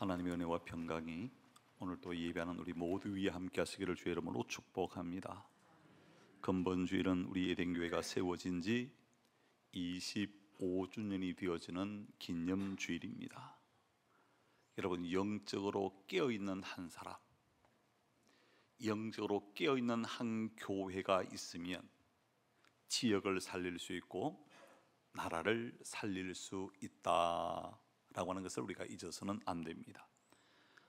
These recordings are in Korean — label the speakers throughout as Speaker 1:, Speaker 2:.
Speaker 1: 하나님의 은혜와 평강이 오늘 또 예배하는 우리 모두 위에 함께 하시기를 주의 이름으로 축복합니다. 근본주일은 우리 에덴교회가 세워진 지 25주년이 되어지는 기념주일입니다. 여러분, 영적으로 깨어있는 한 사람, 영적으로 깨어있는 한 교회가 있으면 지역을 살릴 수 있고 나라를 살릴 수 있다라고 하는 것을 우리가 잊어서는 안 됩니다.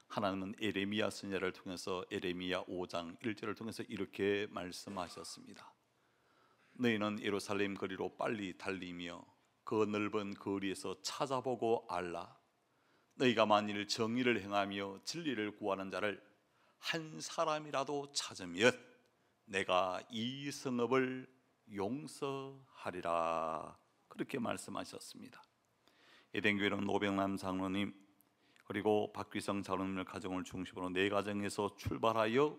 Speaker 1: 하나님은 에레미야 선지자를 통해서 에레미야 5장 1절을 통해서 이렇게 말씀하셨습니다. 너희는 예루살렘 거리로 빨리 달리며 그 넓은 거리에서 찾아보고 알라. 너희가 만일 정의를 행하며 진리를 구하는 자를 한 사람이라도 찾으면 내가 이 성읍을 용서하리라. 그렇게 말씀하셨습니다. 에덴교회는 노병남 장로님 그리고 박귀성 장로님의 가정을 중심으로 네 가정에서 출발하여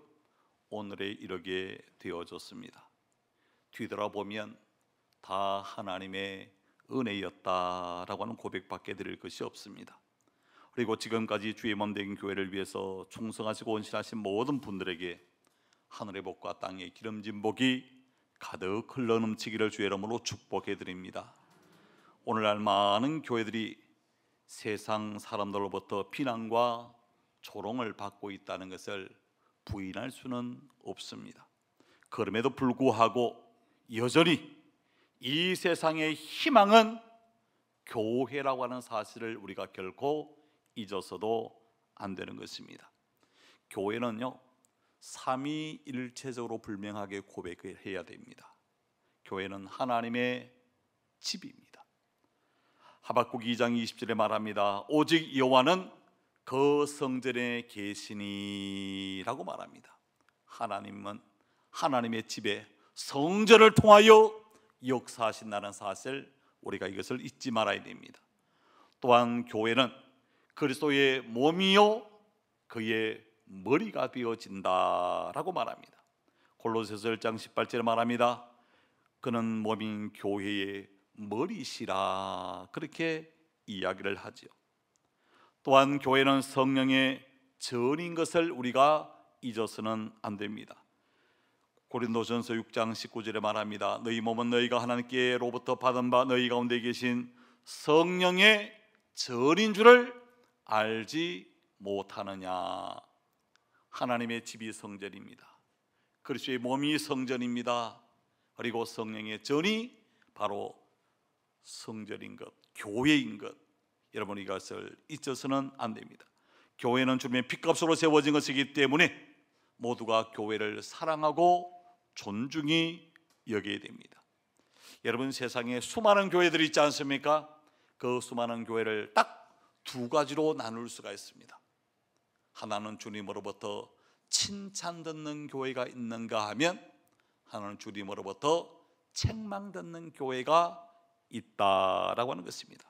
Speaker 1: 오늘에 이르게 되어졌습니다. 뒤돌아보면 다 하나님의 은혜였다라고 하는 고백밖에 드릴 것이 없습니다. 그리고 지금까지 주의 몸 된 교회를 위해서 충성하시고 헌신하신 모든 분들에게 하늘의 복과 땅의 기름진 복이 가득 흘러넘치기를 주의 이름으로 축복해 드립니다. 오늘날 많은 교회들이 세상 사람들로부터 비난과 조롱을 받고 있다는 것을 부인할 수는 없습니다. 그럼에도 불구하고 여전히 이 세상의 희망은 교회라고 하는 사실을 우리가 결코 잊어서도 안 되는 것입니다. 교회는요, 삼위일체적으로 분명하게 고백해야 됩니다. 교회는 하나님의 집입니다. 하박국 2장 20절에 말합니다. 오직 여호와는 그 성전에 계시니라고 말합니다. 하나님은 하나님의 집에 성전을 통하여 역사하신다는 사실, 우리가 이것을 잊지 말아야 됩니다. 또한 교회는 그리스도의 몸이요 그의 머리가 되어진다라고 말합니다. 골로새서 1장 18절에 말합니다. 그는 몸인 교회의 머리시라, 그렇게 이야기를 하죠. 또한 교회는 성령의 전인 것을 우리가 잊어서는 안 됩니다. 고린도전서 6장 19절에 말합니다. 너희 몸은 너희가 하나님께로부터 받은 바 너희 가운데 계신 성령의 전인 줄을 알지 못하느냐. 하나님의 집이 성전입니다. 그리스도의 몸이 성전입니다. 그리고 성령의 전이 바로 성전인 것, 교회인 것, 여러분 이것을 잊어서는 안 됩니다. 교회는 주님의 피값으로 세워진 것이기 때문에 모두가 교회를 사랑하고 존중히 여겨야 됩니다. 여러분, 세상에 수많은 교회들이 있지 않습니까? 그 수많은 교회를 딱 두 가지로 나눌 수가 있습니다. 하나는 주님으로부터 칭찬 듣는 교회가 있는가 하면, 하나는 주님으로부터 책망 듣는 교회가 있다라고 하는 것입니다.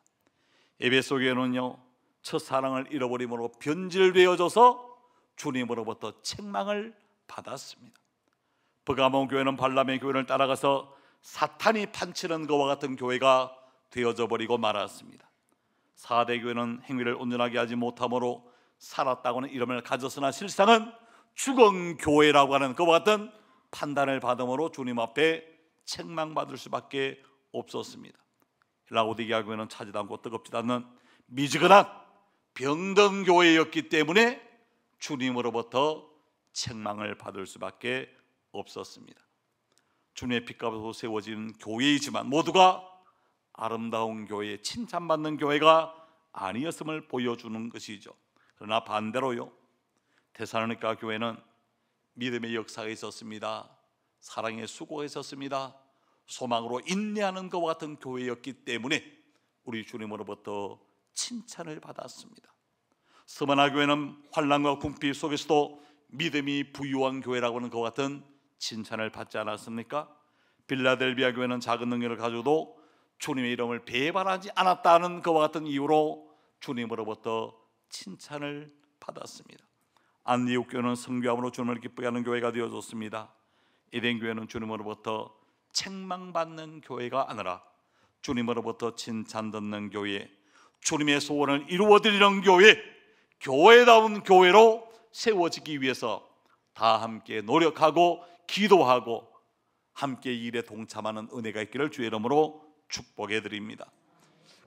Speaker 1: 에베소 교회는요, 첫사랑을 잃어버림으로 변질되어져서 주님으로부터 책망을 받았습니다. 버가모 교회는 발람의 교회를 따라가서 사탄이 판치는 것과 같은 교회가 되어져 버리고 말았습니다. 사대 교회는 행위를 온전하게 하지 못함으로 살았다고는 이름을 가졌으나 실상은 죽은 교회라고 하는 그와 같은 판단을 받음으로 주님 앞에 책망받을 수밖에 없었습니다. 라오디게아 교회는 차지도 않고 뜨겁지도 않는 미지근한 병든 교회였기 때문에 주님으로부터 책망을 받을 수밖에 없었습니다. 주님의 피값으로 세워진 교회이지만 모두가 아름다운 교회, 칭찬받는 교회가 아니었음을 보여주는 것이죠. 그러나 반대로요, 데살로니가 교회는 믿음의 역사가 있었습니다. 사랑의 수고가 있었습니다. 소망으로 인내하는 것과 같은 교회였기 때문에 우리 주님으로부터 칭찬을 받았습니다. 스마나 교회는 환난과 궁핍 속에서도 믿음이 부유한 교회라고 하는 것과 같은 칭찬을 받지 않았습니까? 빌라델비아 교회는 작은 능력을 가져도 주님의 이름을 배반하지 않았다는 것과 같은 이유로 주님으로부터 칭찬을 받았습니다. 안디옥 교회는 성교함으로 주님을 기쁘게 하는 교회가 되어졌습니다. 에덴 교회는 주님으로부터 책망받는 교회가 아니라 주님으로부터 칭찬 듣는 교회, 주님의 소원을 이루어드리는 교회, 교회다운 교회로 세워지기 위해서 다 함께 노력하고 기도하고 함께 이 일에 동참하는 은혜가 있기를 주의 이름으로 축복해 드립니다.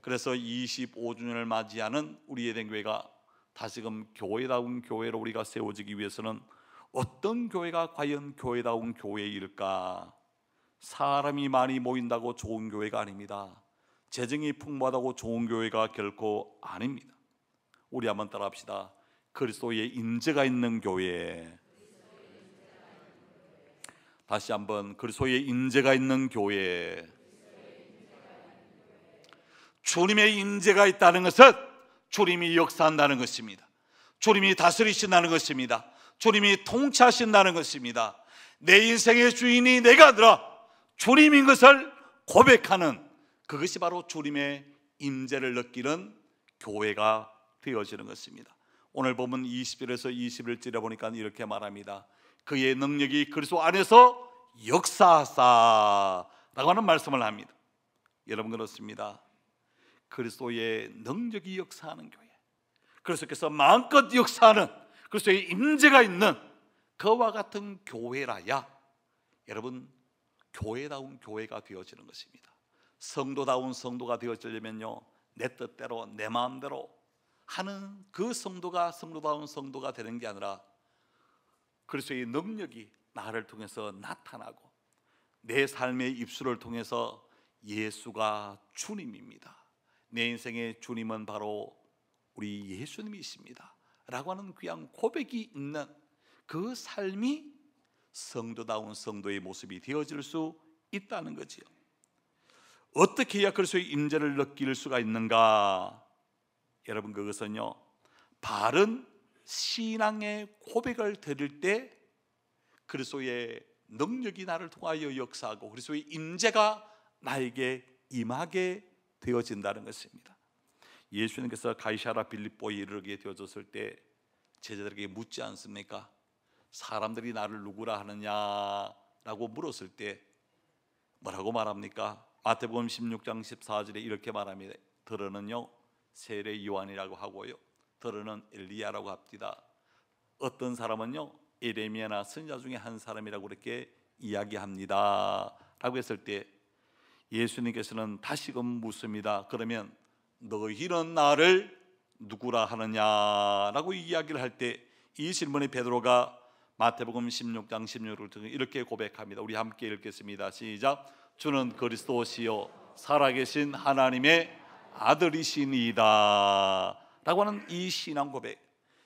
Speaker 1: 그래서 25주년을 맞이하는 우리 예den교회가 다시금 교회다운 교회로 우리가 세워지기 위해서는 어떤 교회가 과연 교회다운 교회일까? 사람이 많이 모인다고 좋은 교회가 아닙니다. 재정이 풍부하다고 좋은 교회가 결코 아닙니다. 우리 한번 따라합시다. 그리스도의 임재가 있는 교회. 다시 한번, 그리스도의 임재가 있는 교회. 주님의 임재가 있다는 것은 주님이 역사한다는 것입니다. 주님이 다스리신다는 것입니다. 주님이 통치하신다는 것입니다. 내 인생의 주인이 내가 아니라 주님인 것을 고백하는, 그것이 바로 주님의 임재를 느끼는 교회가 되어지는 것입니다. 오늘 보면 20절에서 21절에 보니까 이렇게 말합니다. 그의 능력이 그리스도 안에서 역사하사 라고 하는 말씀을 합니다. 여러분, 그렇습니다. 그리스도의 능력이 역사하는 교회, 그리스도께서 마음껏 역사하는 그리스도의 임재가 있는 그와 같은 교회라야 여러분 교회다운 교회가 되어지는 것입니다. 성도다운 성도가 되어지려면요, 내 뜻대로 내 마음대로 하는 그 성도가 성도다운 성도가 되는 게 아니라 그리스도의 능력이 나를 통해서 나타나고 내 삶의 입술을 통해서 예수가 주님입니다, 내 인생의 주님은 바로 우리 예수님이십니다 라고 하는 귀한 고백이 있는 그 삶이 성도다운 성도의 모습이 되어질 수 있다는 거지요. 어떻게 해야 그리스도의 임재를 느낄 수가 있는가? 여러분, 그것은요, 바른 신앙의 고백을 드릴 때 그리스도의 능력이 나를 통하여 역사하고 그리스도의 임재가 나에게 임하게 되어진다는 것입니다. 예수님께서 가이사랴 빌립보에 이르게 되어졌을 때 제자들에게 묻지 않습니까? 사람들이 나를 누구라 하느냐라고 물었을 때 뭐라고 말합니까? 마태복음 16장 14절에 이렇게 말합니다. 들으는요 세례 요한이라고 하고요, 들으는 엘리야라고 합니다. 어떤 사람은요 에레미야나 선지자 중에 한 사람이라고 그렇게 이야기합니다 라고 했을 때 예수님께서는 다시금 묻습니다. 그러면 너희는 나를 누구라 하느냐라고 이야기를 할 때 이 질문에 베드로가 마태복음 16장 16절을 이렇게 고백합니다. 우리 함께 읽겠습니다. 시작. 주는 그리스도시요 살아계신 하나님의 아들이시니이다 라고 하는 이 신앙 고백,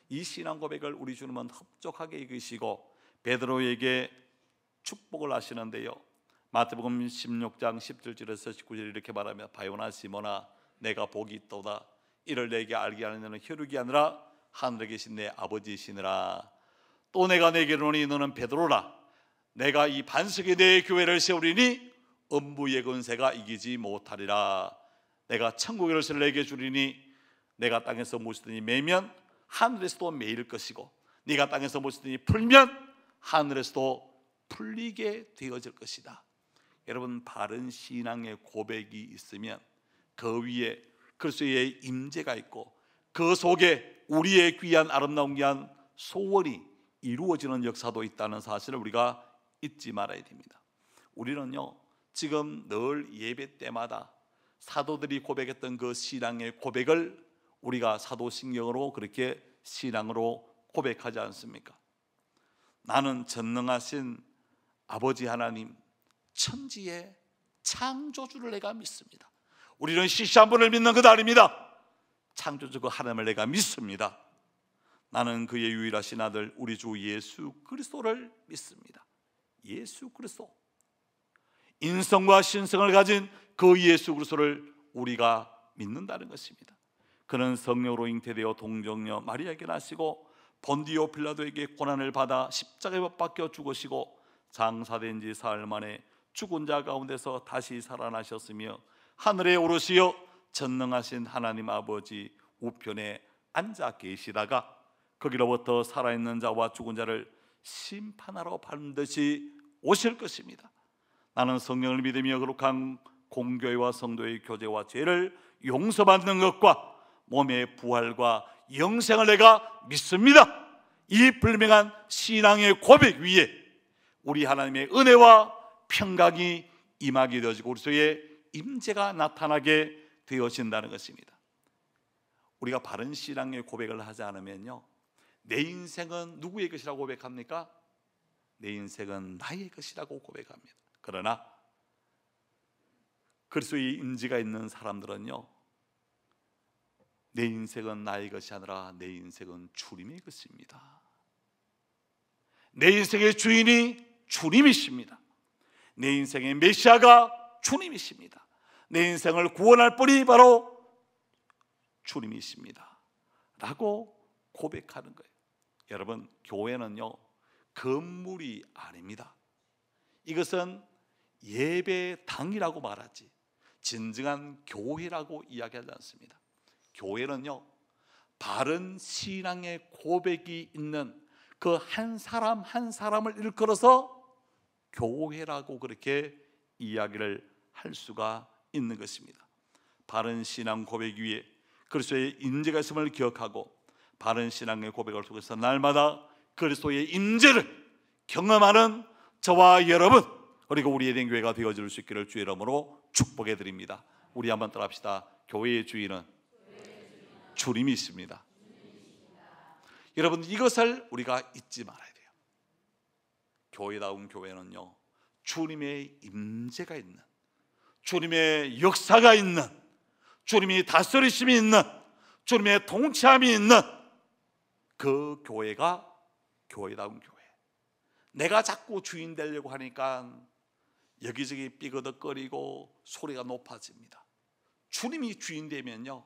Speaker 1: 이 신앙 고백을 우리 주님은 흡족하게 이끄시고 베드로에게 축복을 하시는데요, 마태복음 16장 17절에서 19절 이렇게 말하며 바요나 시몬아 내가 복이 있도다. 이를 내게 알게 하는 너는 혈육이 아니라 하늘에 계신 내 아버지이시니라. 또 내가 내게 이르노니 너는 베드로라. 내가 이 반석에 내 교회를 세우리니 음부의 권세가 이기지 못하리라. 내가 천국의 열쇠를 내게 주리니 내가 땅에서 무엇이든지 매면 하늘에서도 매일 것이고 네가 땅에서 무엇이든지 풀면 하늘에서도 풀리게 되어질 것이다. 여러분, 바른 신앙의 고백이 있으면 그 위에 그리스도의 임재가 있고 그 속에 우리의 귀한 아름다운 귀한 소원이 이루어지는 역사도 있다는 사실을 우리가 잊지 말아야 됩니다. 우리는요 지금 늘 예배 때마다 사도들이 고백했던 그 신앙의 고백을 우리가 사도신경으로 그렇게 신앙으로 고백하지 않습니까? 나는 전능하신 아버지 하나님 천지의 창조주를 내가 믿습니다. 우리는 시시 한 분을 믿는 것 아닙니다. 창조주 그 하나님을 내가 믿습니다. 나는 그의 유일하신 아들 우리 주 예수 그리스도를 믿습니다. 예수 그리스도, 인성과 신성을 가진 그 예수 그리스도를 우리가 믿는다는 것입니다. 그는 성령으로 잉태되어 동정녀 마리아에게 나시고 본디오 빌라도에게 고난을 받아 십자가에 못 박혀 죽으시고 장사된 지 사흘 만에 죽은 자 가운데서 다시 살아나셨으며 하늘에 오르시어 전능하신 하나님 아버지 우편에 앉아 계시다가 거기로부터 살아있는 자와 죽은 자를 심판하러 반드시 오실 것입니다. 나는 성령을 믿으며 거룩한 공교회와 성도의 교제와 죄를 용서받는 것과 몸의 부활과 영생을 내가 믿습니다. 이 분명한 신앙의 고백 위에 우리 하나님의 은혜와 평강이 임하게 되어지고 우리 속에 임재가 나타나게 되어진다는 것입니다. 우리가 바른 신앙의 고백을 하지 않으면요, 내 인생은 누구의 것이라고 고백합니까? 내 인생은 나의 것이라고 고백합니다. 그러나 그리스도의 임재가 있는 사람들은요, 내 인생은 나의 것이 아니라 내 인생은 주님의 것입니다. 내 인생의 주인이 주님이십니다. 내 인생의 메시아가 주님이십니다. 내 인생을 구원할 분이 바로 주님이십니다 라고 고백하는 거예요. 여러분, 교회는요 건물이 아닙니다. 이것은 예배당이라고 말하지 진정한 교회라고 이야기하지 않습니다. 교회는요 바른 신앙의 고백이 있는 그 한 사람 한 사람을 일컬어서 교회라고 그렇게 이야기를 할 수가 있는 것입니다. 바른 신앙 고백 위에 그리스도의 임재가 있음을 기억하고 바른 신앙의 고백을 통해서 날마다 그리스도의 임재를 경험하는 저와 여러분, 그리고 우리의 된 교회가 되어질 수 있기를 주의 이름으로 축복해 드립니다. 우리 한번 따라합시다. 교회의 주인은 주님이 있습니다. 여러분, 이것을 우리가 잊지 말아야 돼요. 교회다운 교회는요 주님의 임재가 있는, 주님의 역사가 있는, 주님이 다스리심이 있는, 주님의 통치함이 있는 그 교회가 교회다운 교회. 내가 자꾸 주인 되려고 하니까 여기저기 삐그덕거리고 소리가 높아집니다. 주님이 주인 되면요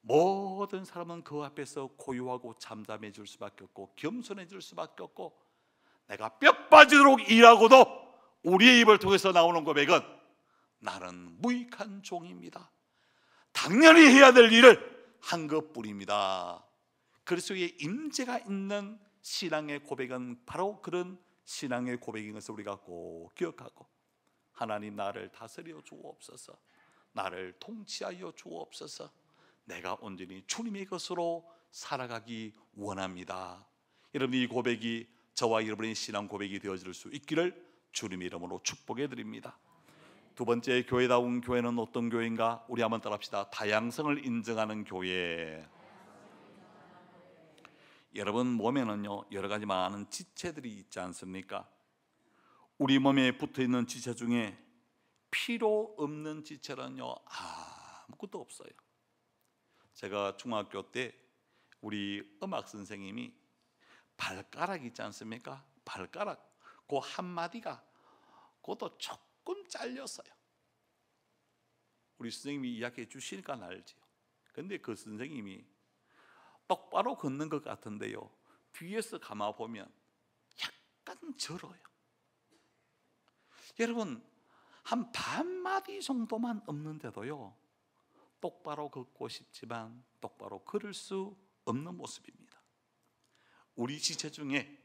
Speaker 1: 모든 사람은 그 앞에서 고요하고 잠잠해질 수밖에 없고 겸손해질 수밖에 없고, 내가 뼈 빠지도록 일하고도 우리의 입을 통해서 나오는 고백은 나는 무익한 종입니다. 당연히 해야 될 일을 한 것뿐입니다. 그리스도의 임재가 있는 신앙의 고백은 바로 그런 신앙의 고백인 것을 우리가 꼭 기억하고, 하나님 나를 다스려 주옵소서, 나를 통치하여 주옵소서, 내가 온전히 주님의 것으로 살아가기 원합니다. 여러분, 이 고백이 저와 여러분의 신앙 고백이 되어질 수 있기를 주님의 이름으로 축복해 드립니다. 두 번째, 교회다운 교회는 어떤 교회인가? 우리 한번 따라합시다. 다양성을 인정하는 교회. 여러분, 몸에는요 여러 가지 많은 지체들이 있지 않습니까? 우리 몸에 붙어있는 지체 중에 필요 없는 지체는요 아무것도 없어요. 제가 중학교 때 우리 음악 선생님이 발가락 있지 않습니까? 발가락 그 한마디가 그것도 조금 잘렸어요. 우리 선생님이 이야기해 주시니까 알지요. 근데 그 선생님이 똑바로 걷는 것 같은데요 뒤에서 가만 보면 약간 절어요. 여러분, 한 반마디 정도만 없는데도요 똑바로 걷고 싶지만 똑바로 걸을 수 없는 모습입니다. 우리 지체 중에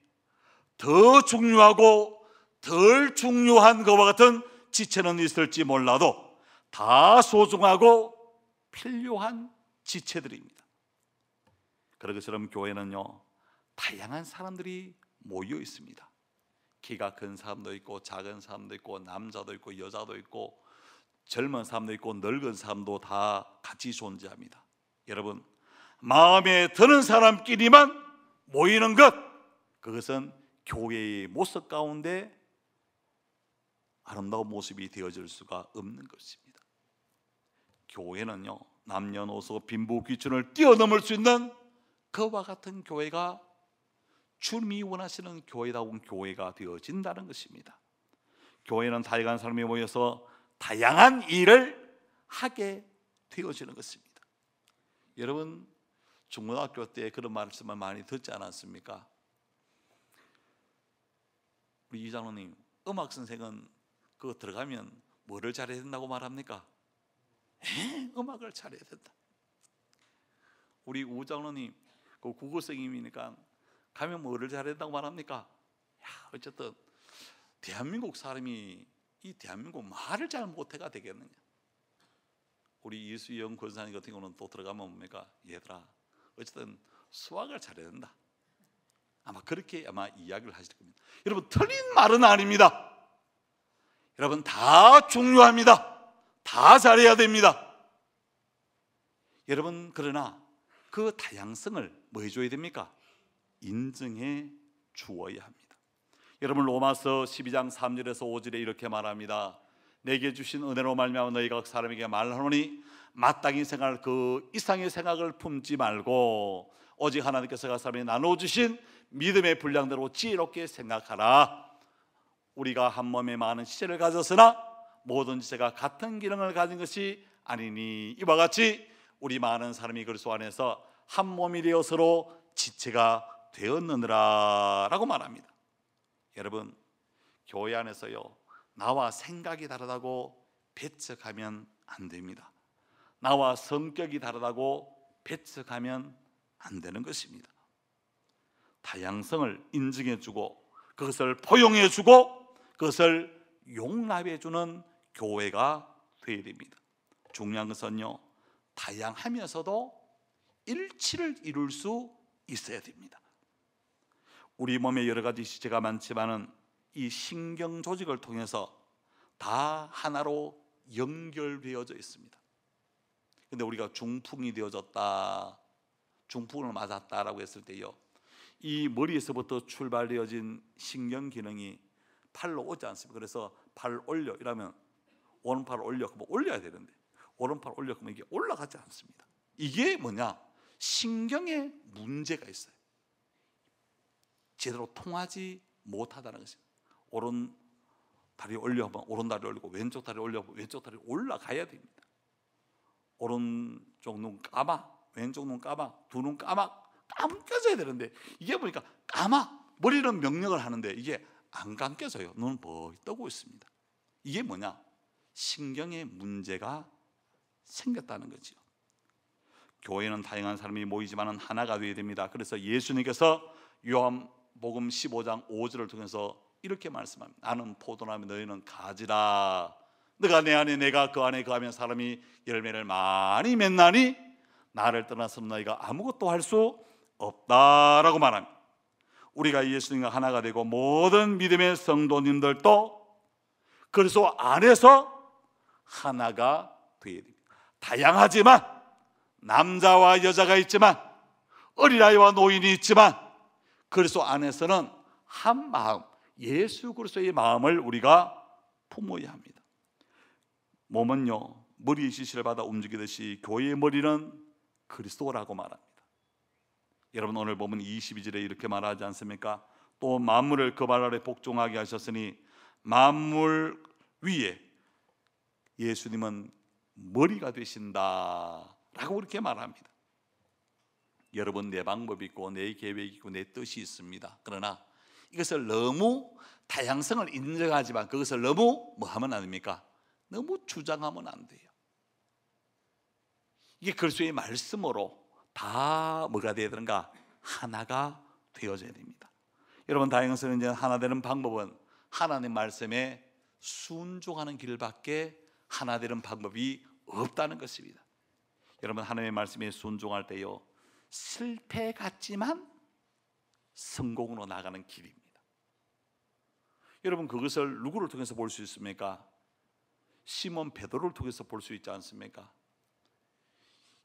Speaker 1: 더 중요하고 덜 중요한 것과 같은 지체는 있을지 몰라도 다 소중하고 필요한 지체들입니다. 그런 것처럼 교회는요 다양한 사람들이 모여 있습니다. 키가 큰 사람도 있고 작은 사람도 있고 남자도 있고 여자도 있고 젊은 사람도 있고 늙은 사람도 다 같이 존재합니다. 여러분, 마음에 드는 사람끼리만 모이는 것, 그것은 교회의 모습 가운데 아름다운 모습이 되어질 수가 없는 것입니다. 교회는요 남녀노소 빈부귀천을 뛰어넘을 수 있는 그와 같은 교회가 주님이 원하시는 교회다운 교회가 되어진다는 것입니다. 교회는 다양한 사람이 모여서 다양한 일을 하게 되어지는 것입니다. 여러분, 중고등학교 때 그런 말씀을 많이 듣지 않았습니까? 우리 이장로님, 음악 선생은 그거 들어가면 뭐를 잘해야 된다고 말합니까? 음악을 잘해야 된다. 우리 우장로님, 그 국어 선생님이니까 가면 뭐를 잘해야 된다고 말합니까? 어쨌든 대한민국 사람이 이 대한민국 말을 잘 못해가 되겠느냐? 우리 이수영 권사님 같은 경우는 또 들어가면 뭡니까? 얘들아, 어쨌든 수학을 잘해야 된다. 아마 그렇게 아마 이야기를 하실 겁니다. 여러분, 틀린 말은 아닙니다. 여러분, 다 중요합니다. 다 잘해야 됩니다. 여러분, 그러나 그 다양성을 뭐 해줘야 됩니까? 인정해 주어야 합니다. 여러분, 로마서 12장 3절에서 5절에 이렇게 말합니다. 내게 주신 은혜로 말미암아 너희가 각 사람에게 말하노니 마땅히 생각할 그 이상의 생각을 품지 말고 오직 하나님께서 각 사람에게 나눠주신 믿음의 분량대로 지혜롭게 생각하라. 우리가 한 몸에 많은 지체를 가졌으나 모든 지체가 같은 기능을 가진 것이 아니니 이와 같이 우리 많은 사람이 그리스도 안에서 한 몸이 되어 서로 지체가 되었느니라 라고 말합니다. 여러분, 교회 안에서요, 나와 생각이 다르다고 배척하면 안 됩니다. 나와 성격이 다르다고 배척하면 안 되는 것입니다. 다양성을 인정해주고 그것을 포용해주고 그것을 용납해주는 교회가 되어야 됩니다. 중요한 것은요, 다양하면서도 일치를 이룰 수 있어야 됩니다. 우리 몸에 여러 가지 지체가 많지만은 이 신경 조직을 통해서 다 하나로 연결되어져 있습니다. 근데 우리가 중풍이 되어졌다, 중풍을 맞았다라고 했을 때요, 이 머리에서부터 출발되어진 신경 기능이 팔로 오지 않습니다. 그래서 팔 올려 이러면 오른팔 올려 그러면 올려야 되는데 오른팔 올려 그러면 이게 올라가지 않습니다. 이게 뭐냐? 신경에 문제가 있어요. 제대로 통하지 못하다는 것입니다. 오른 다리 올려 하면 오른 다리 올리고 왼쪽 다리 올려 하면 왼쪽 다리 올라가야 됩니다. 오른쪽 눈 감아, 왼쪽 눈 감아, 두 눈 감아, 감겨져야 되는데 이게 보니까 감아, 머리는 명령을 하는데 이게 안 감겨져요. 눈은 뻥 뜨고 있습니다. 이게 뭐냐? 신경에 문제가 생겼다는 거죠. 교회는 다양한 사람이 모이지만 하나가 되어야 됩니다. 그래서 예수님께서 요한복음 15장 5절을 통해서 이렇게 말씀합니다. 나는 포도나무 너희는 가지라. 너가 내 안에 내가 그 안에 거하면 사람이 열매를 많이 맺나니 나를 떠나서는 너희가 아무것도 할 수 없다라고 말합니다. 우리가 예수님과 하나가 되고 모든 믿음의 성도님들도 그리스도 안에서 하나가 되어야 됩니다. 다양하지만 남자와 여자가 있지만 어린아이와 노인이 있지만 그리스도 안에서는 한 마음, 예수 그리스도의 마음을 우리가 품어야 합니다. 몸은요, 머리의 지시를 받아 움직이듯이 교회의 머리는 그리스도라고 말합니다. 여러분, 오늘 보면 22절에 이렇게 말하지 않습니까? 또 만물을 그 발 아래 복종하게 하셨으니 만물 위에 예수님은 머리가 되신다 라고 그렇게 말합니다. 여러분, 내 방법이 있고 내 계획이 있고 내 뜻이 있습니다. 그러나 이것을 너무 다양성을 인정하지만 그것을 너무 뭐 하면 안 됩니까? 너무 주장하면 안 돼요. 이게 그리스도의 말씀으로 다 뭐가 되어야 되는가? 하나가 되어져야 됩니다. 여러분, 다양성을 이제 하나 되는 방법은 하나님 말씀에 순종하는 길밖에 하나 되는 방법이 없다는 것입니다. 여러분, 하나님의 말씀에 순종할 때요, 실패 같지만 성공으로 나가는 길입니다. 여러분, 그것을 누구를 통해서 볼 수 있습니까? 시몬 베드로를 통해서 볼 수 있지 않습니까?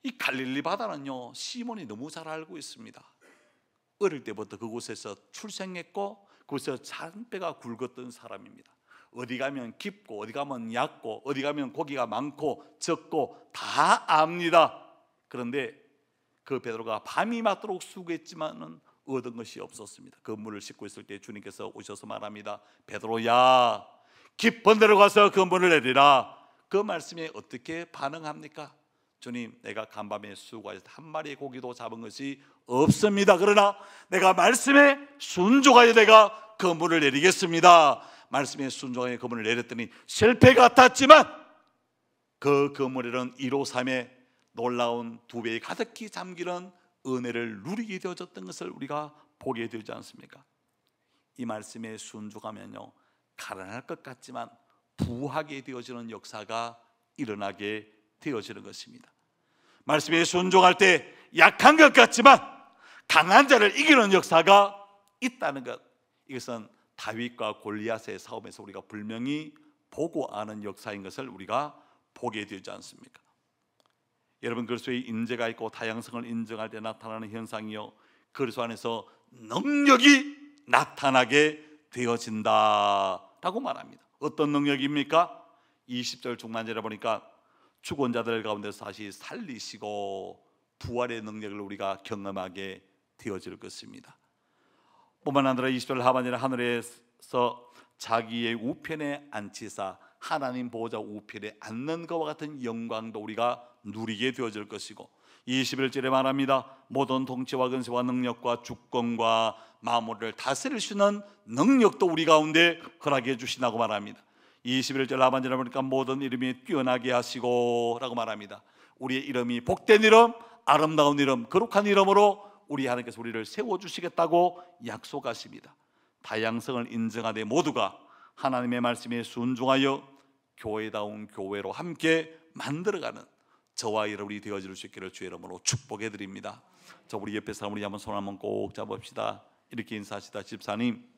Speaker 1: 이 갈릴리 바다는요, 시몬이 너무 잘 알고 있습니다. 어릴 때부터 그곳에서 출생했고 그곳에서 잔뼈가 굵었던 사람입니다. 어디 가면 깊고 어디 가면 얕고 어디 가면 고기가 많고 적고 다 압니다. 그런데 그 베드로가 밤이 맞도록 수고했지만은 얻은 것이 없었습니다. 그 물을 씻고 있을 때 주님께서 오셔서 말합니다. 베드로야, 깊은 데로 가서 그 물을 내리라. 그 말씀에 어떻게 반응합니까? 주님, 내가 간밤에 수고해서 한 마리의 고기도 잡은 것이 없습니다. 그러나 내가 말씀에 순종하여 내가 그 물을 내리겠습니다. 말씀에 순종하여 그 물을 내렸더니 실패 같았지만 그 그물에는 1호 3의 놀라운 2배에 가득히 잠기는 은혜를 누리게 되어졌던 것을 우리가 보게 되지 않습니까? 이 말씀에 순종하면요, 가난할 것 같지만 부하게 되어지는 역사가 일어나게 되어지는 것입니다. 말씀에 순종할 때 약한 것 같지만 강한 자를 이기는 역사가 있다는 것, 이것은 다윗과 골리앗의 싸움에서 우리가 분명히 보고 아는 역사인 것을 우리가 보게 되지 않습니까? 여러분, 그리스도의 인재가 있고 다양성을 인정할 때 나타나는 현상이요, 그리스도 안에서 능력이 나타나게 되어진다라고 말합니다. 어떤 능력입니까? 20절 중반절에 보니까 죽은 자들 가운데서 다시 살리시고 부활의 능력을 우리가 경험하게 되어질 것입니다. 뿐만 아니라 20절 하반절에 하늘에서 자기의 우편에 앉히사 하나님 보호자 우편에 앉는 것과 같은 영광도 우리가 누리게 되어질 것이고, 21절에 말합니다. 모든 통치와 근세와 능력과 주권과 만물을 다스릴 수 있는 능력도 우리 가운데 허락해 주시라고 말합니다. 21절 하반절에 보니까 모든 이름이 뛰어나게 하시고 라고 말합니다. 우리의 이름이 복된 이름, 아름다운 이름, 거룩한 이름으로 우리 하나님께서 우리를 세워주시겠다고 약속하십니다. 다양성을 인정하되 모두가 하나님의 말씀에 순종하여 교회다운 교회로 함께 만들어가는 저와 여러분이 되어질 수 있기를 주의 이름으로 축복해 드립니다. 자, 우리 옆에 사람 우리 한번 손 한번 꼭 잡읍시다. 이렇게 인사하시다. 집사님,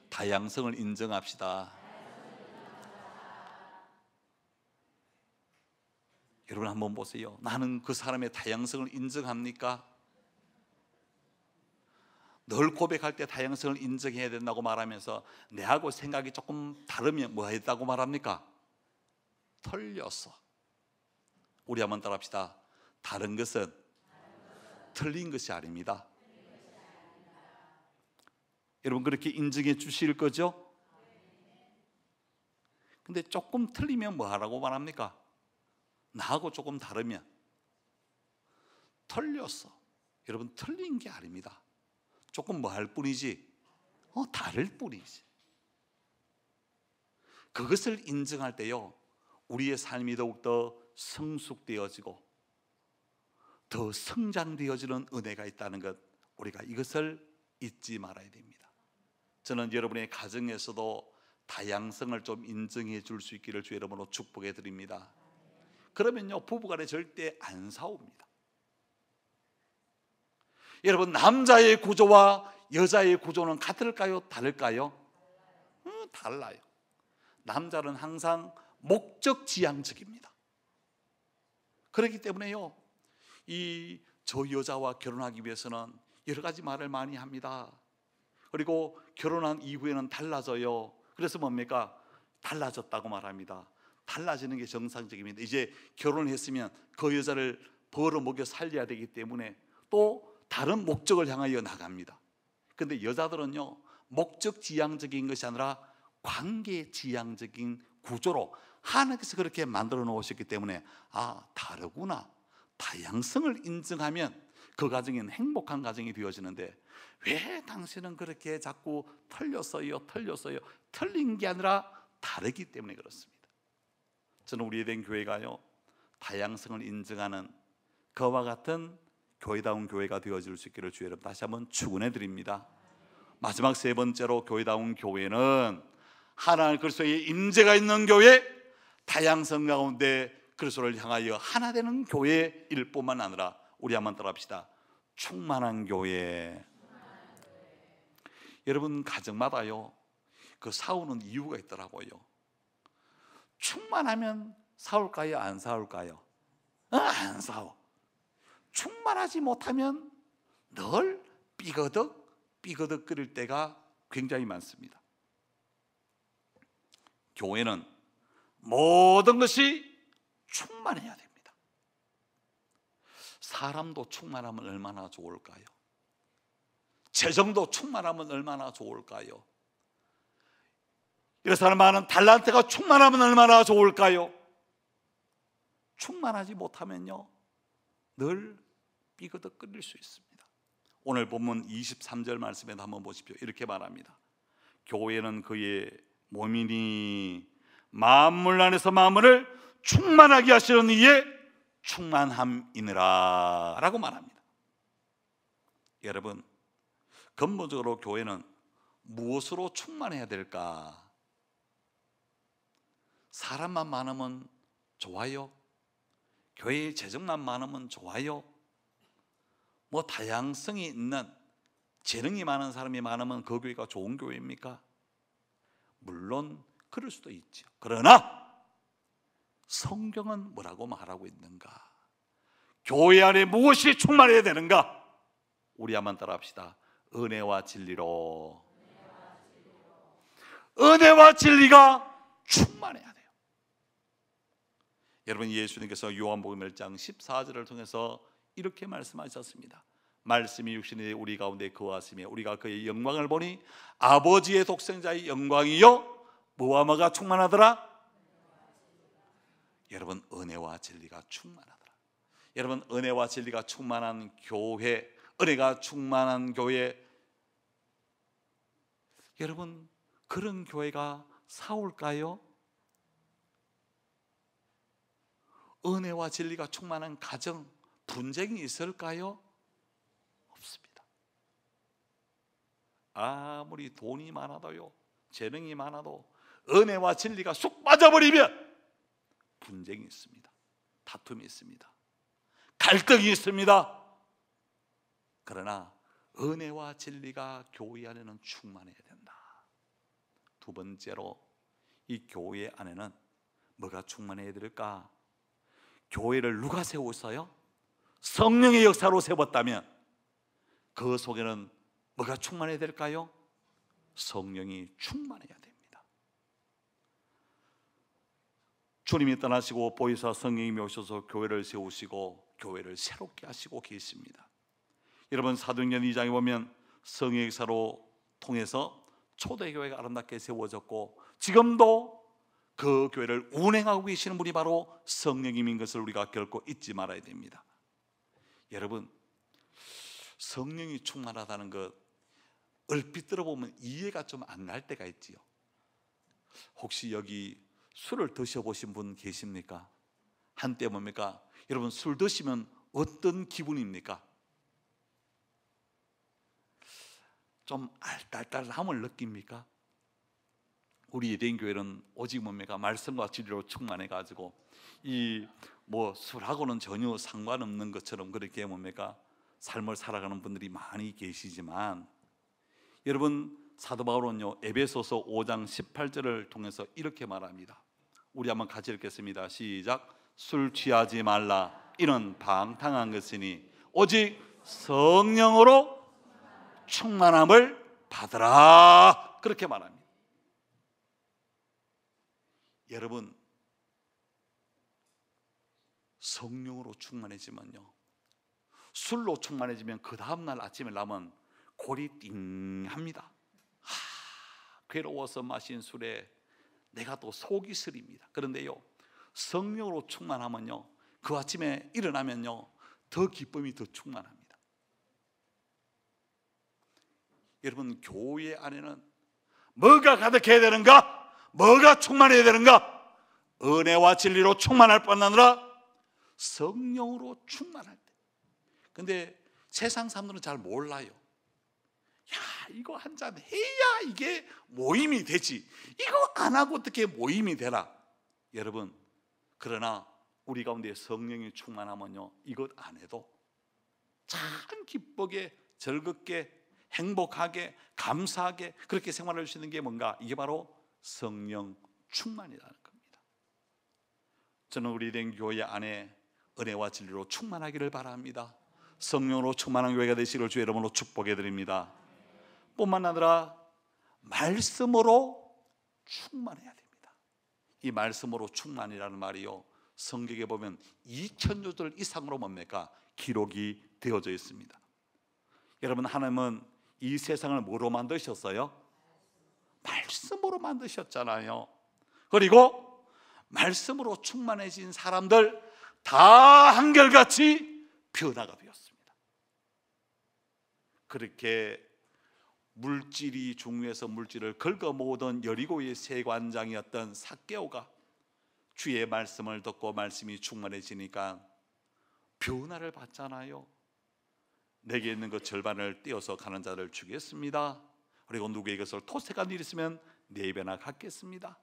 Speaker 1: 다양성을 인정합시다. 여러분 한번 보세요. 나는 그 사람의 다양성을 인정합니까? 늘 고백할 때 다양성을 인정해야 된다고 말하면서 내하고 생각이 조금 다르면 뭐 했다고 말합니까? 틀렸어. 우리 한번 따라합시다. 다른 것은 틀린 것이 아닙니다. 여러분 그렇게 인정해 주실 거죠? 근데 조금 틀리면 뭐 하라고 말합니까? 나하고 조금 다르면 틀렸어. 여러분 틀린 게 아닙니다. 조금 뭐 할 뿐이지 다를 뿐이지. 그것을 인정할 때요, 우리의 삶이 더욱더 성숙되어지고 더 성장되어지는 은혜가 있다는 것, 우리가 이것을 잊지 말아야 됩니다. 저는 여러분의 가정에서도 다양성을 좀 인정해 줄 수 있기를 주의 이름으로 축복해 드립니다. 그러면요, 부부간에 절대 안 싸웁니다. 여러분, 남자의 구조와 여자의 구조는 같을까요? 다를까요? 달라요. 남자는 항상 목적지향적입니다. 그렇기 때문에요, 저 여자와 결혼하기 위해서는 여러 가지 말을 많이 합니다. 그리고 결혼한 이후에는 달라져요. 그래서 뭡니까? 달라졌다고 말합니다. 달라지는 게 정상적입니다. 이제 결혼했으면 그 여자를 벌어먹여 살려야 되기 때문에 또 다른 목적을 향하여 나갑니다. 그런데 여자들은요, 목적지향적인 것이 아니라 관계지향적인 구조로 하나님께서 그렇게 만들어 놓으셨기 때문에 다르구나, 다양성을 인정하면 그 가정은 행복한 가정이 되어지는데, 왜 당신은 그렇게 자꾸 틀렸어요? 틀린 게 아니라 다르기 때문에 그렇습니다. 저는 우리 에덴 교회가요, 다양성을 인정하는 그와 같은 교회다운 교회가 되어질 수 있기를 주의 여러분 다시 한번 축원해 드립니다. 마지막 세 번째로 교회다운 교회는 하나님 그리스도의 임재가 있는 교회, 다양성 가운데 그리스도를 향하여 하나 되는 교회일 뿐만 아니라, 우리 한번 따라합시다. 충만한 교회. 여러분 가정마다요, 그 싸우는 이유가 있더라고요. 충만하면 싸울까요? 안 싸울까요? 안 싸워. 충만하지 못하면 늘 삐거덕 끓일 때가 굉장히 많습니다. 교회는 모든 것이 충만해야 됩니다. 사람도 충만하면 얼마나 좋을까요? 재정도 충만하면 얼마나 좋을까요? 이런 사람 많은 달란트가 충만하면 얼마나 좋을까요? 충만하지 못하면요, 늘 삐거덕 끓일 수 있습니다. 오늘 본문 23절 말씀에도 한번 보십시오. 이렇게 말합니다. 교회는 그의 몸이니 만물 안에서 만물을 충만하게 하시는 이의 충만함이니라 라고 말합니다. 여러분, 근본적으로 교회는 무엇으로 충만해야 될까? 사람만 많으면 좋아요? 교회에 재정만 많으면 좋아요? 뭐 다양성이 있는, 재능이 많은 사람이 많으면 그 교회가 좋은 교회입니까? 물론 그럴 수도 있죠. 그러나 성경은 뭐라고 말하고 있는가? 교회 안에 무엇이 충만해야 되는가? 우리 한번 따라합시다. 은혜와 진리로. 은혜와 진리가 충만해야 돼요. 여러분, 예수님께서 요한복음 1장 14절을 통해서 이렇게 말씀하셨습니다. 말씀이 육신이 우리 가운데 거하시며 우리가 그의 영광을 보니 아버지의 독생자의 영광이요 뭐와 뭐가 충만하더라? 여러분, 은혜와 진리가 충만하더라. 여러분, 은혜와 진리가 충만한 교회, 은혜가 충만한 교회, 여러분, 그런 교회가 사올까요? 은혜와 진리가 충만한 가정, 분쟁이 있을까요? 없습니다. 아무리 돈이 많아도요, 재능이 많아도 은혜와 진리가 쑥 빠져버리면 분쟁이 있습니다. 다툼이 있습니다. 갈등이 있습니다. 그러나 은혜와 진리가 교회 안에는 충만해야 된다. 두 번째로, 이 교회 안에는 뭐가 충만해야 될까? 교회를 누가 세웠어요? 성령의 역사로 세웠다면 그 속에는 뭐가 충만해야 될까요? 성령이 충만해야 됩니다. 주님이 떠나시고 보혜사 성령님이 오셔서 교회를 세우시고 교회를 새롭게 하시고 계십니다. 여러분, 사도행전 2장에 보면 성령의 역사로 통해서 초대교회가 아름답게 세워졌고 지금도 그 교회를 운행하고 계시는 분이 바로 성령님인 것을 우리가 결코 잊지 말아야 됩니다. 여러분, 성령이 충만하다는 것 얼핏 들어보면 이해가 좀 안 날 때가 있지요. 혹시 여기 술을 드셔보신 분 계십니까? 한때 뭡니까? 여러분, 술 드시면 어떤 기분입니까? 좀 알딸딸함을 느낍니까? 우리 예대인교회는 오직 뭡니까? 말씀과 진리로 충만해가지고 이 뭐 술하고는 전혀 상관없는 것처럼 그렇게 뭡니까? 삶을 살아가는 분들이 많이 계시지만, 여러분, 사도 바울은요 에베소서 5장 18절을 통해서 이렇게 말합니다. 우리 한번 같이 읽겠습니다. 시작. 술 취하지 말라. 이는 방탕한 것이니 오직 성령으로 충만함을 받으라. 그렇게 말합니다. 여러분, 성령으로 충만해지면요, 술로 충만해지면 그 다음날 아침에 나면 골이 띵합니다. 괴로워서 마신 술에 내가 또 속이 쓰립니다. 그런데요, 성령으로 충만하면요, 그 아침에 일어나면요 더 기쁨이 더 충만합니다. 여러분, 교회 안에는 뭐가 가득해야 되는가? 뭐가 충만해야 되는가? 은혜와 진리로 충만할 뿐 아니라 성령으로 충만할 때. 근데 세상 사람들은 잘 몰라요. 야, 이거 한 잔 해야 이게 모임이 되지, 이거 안 하고 어떻게 모임이 되나? 여러분, 그러나 우리 가운데 성령이 충만하면요, 이것 안 해도 참 기쁘게, 즐겁게, 행복하게, 감사하게 그렇게 생활할 수 있는 게 뭔가? 이게 바로 성령 충만이라는 겁니다. 저는 우리 된 교회 안에 은혜와 진리로 충만하기를 바랍니다. 성령으로 충만한 교회가 되시기를 주 이름으로 축복해 드립니다. 뿐만 아니라 말씀으로 충만해야 됩니다. 이 말씀으로 충만이라는 말이요, 성경에 보면 2000절 이상으로 뭡니까? 기록이 되어져 있습니다. 여러분, 하나님은 이 세상을 뭐로 만드셨어요? 말씀으로 만드셨잖아요. 그리고 말씀으로 충만해진 사람들 다 한결같이 변화가 되었습니다. 그렇게 물질이 중요해서 물질을 긁어 모으던 여리고의 세관장이었던 삭개오가 주의 말씀을 듣고 말씀이 충만해지니까 변화를 받잖아요. 내게 있는 것 절반을 떼어서 가는 자를 주겠습니다. 그리고 누구에게 것을 토색한 일 있으면 네 배나 갚겠습니다.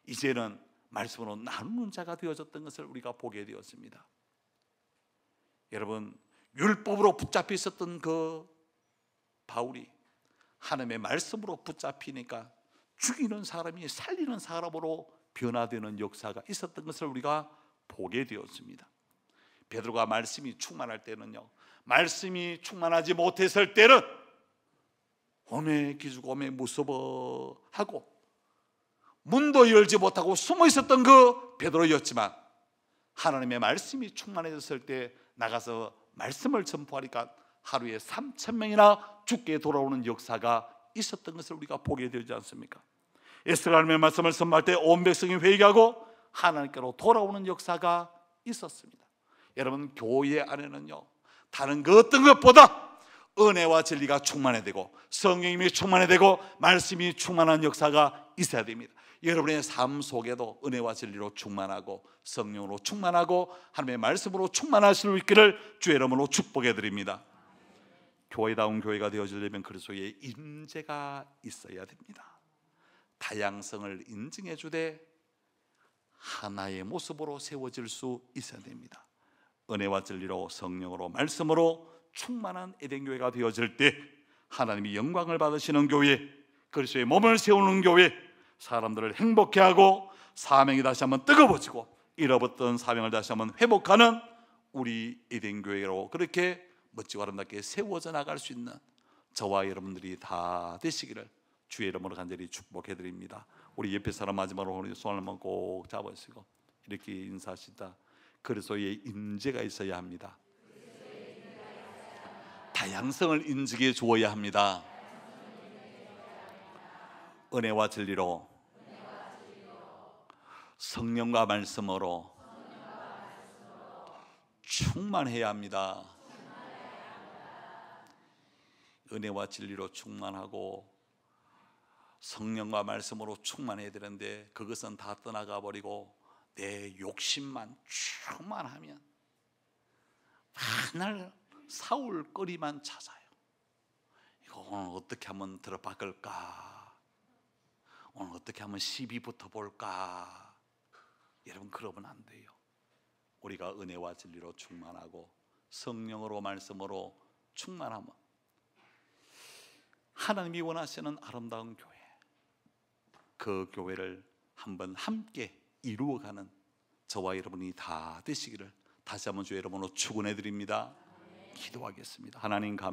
Speaker 1: 이제는 말씀으로 나누는 자가 되어졌던 것을 우리가 보게 되었습니다. 여러분, 율법으로 붙잡혀 있었던 그 바울이 하나님의 말씀으로 붙잡히니까 죽이는 사람이 살리는 사람으로 변화되는 역사가 있었던 것을 우리가 보게 되었습니다. 베드로가 말씀이 충만할 때는요, 말씀이 충만하지 못했을 때는 오매 기죽고 오매 무서워하고 문도 열지 못하고 숨어 있었던 그 베드로였지만, 하나님의 말씀이 충만해졌을 때 나가서 말씀을 전포하니까 하루에 3,000명이나 죽게 돌아오는 역사가 있었던 것을 우리가 보게 되지 않습니까? 에스더가 하나님의 말씀을 선포할 때 온 백성이 회개하고 하나님께로 돌아오는 역사가 있었습니다. 여러분, 교회 안에는요, 다른 그 어떤 것보다 은혜와 진리가 충만해야 되고 성령님이 충만해야 되고 말씀이 충만한 역사가 있어야 됩니다. 여러분의 삶 속에도 은혜와 진리로 충만하고 성령으로 충만하고 하나님의 말씀으로 충만하실 수 있기를 주의 이름으로 축복해 드립니다. 교회다운 교회가 되어지려면 그리스도의 임재가 있어야 됩니다. 다양성을 인증해 주되 하나의 모습으로 세워질 수 있어야 됩니다. 은혜와 진리로 성령으로 말씀으로 충만한 에덴 교회가 되어질 때 하나님이 영광을 받으시는 교회, 그리스도의 몸을 세우는 교회, 사람들을 행복해 하고 사명이 다시 한번 뜨거워지고 잃어버렸던 사명을 다시 한번 회복하는 우리 에덴 교회로 그렇게 멋지고 아름답게 세워져 나갈 수 있는 저와 여러분들이 다 되시기를 주의 이름으로 간절히 축복해 드립니다. 우리 옆에 사람 마지막으로 우리 손을 한번 꼭 잡으시고 이렇게 인사하시다. 그리스도의 임재가 있어야 합니다. 다양성을 인증해 주어야 합니다. 은혜와 진리로 성령과 말씀으로 충만해야 합니다. 은혜와 진리로 충만하고 성령과 말씀으로 충만해야 되는데 그것은 다 떠나가 버리고 내 욕심만 충만하면 맨날 사울거리만 찾아요. 이거 오늘 어떻게 하면 들어박을까? 오늘 어떻게 하면 시비 붙어볼까? 여러분, 그러면 안 돼요. 우리가 은혜와 진리로 충만하고 성령으로 말씀으로 충만하면 하나님이 원하시는 아름다운 교회, 그 교회를 한번 함께 이루어가는 저와 여러분이 다 되시기를 다시 한번 주의 이름으로 축원해 드립니다. 기도하겠습니다. 하나님 감사합니다.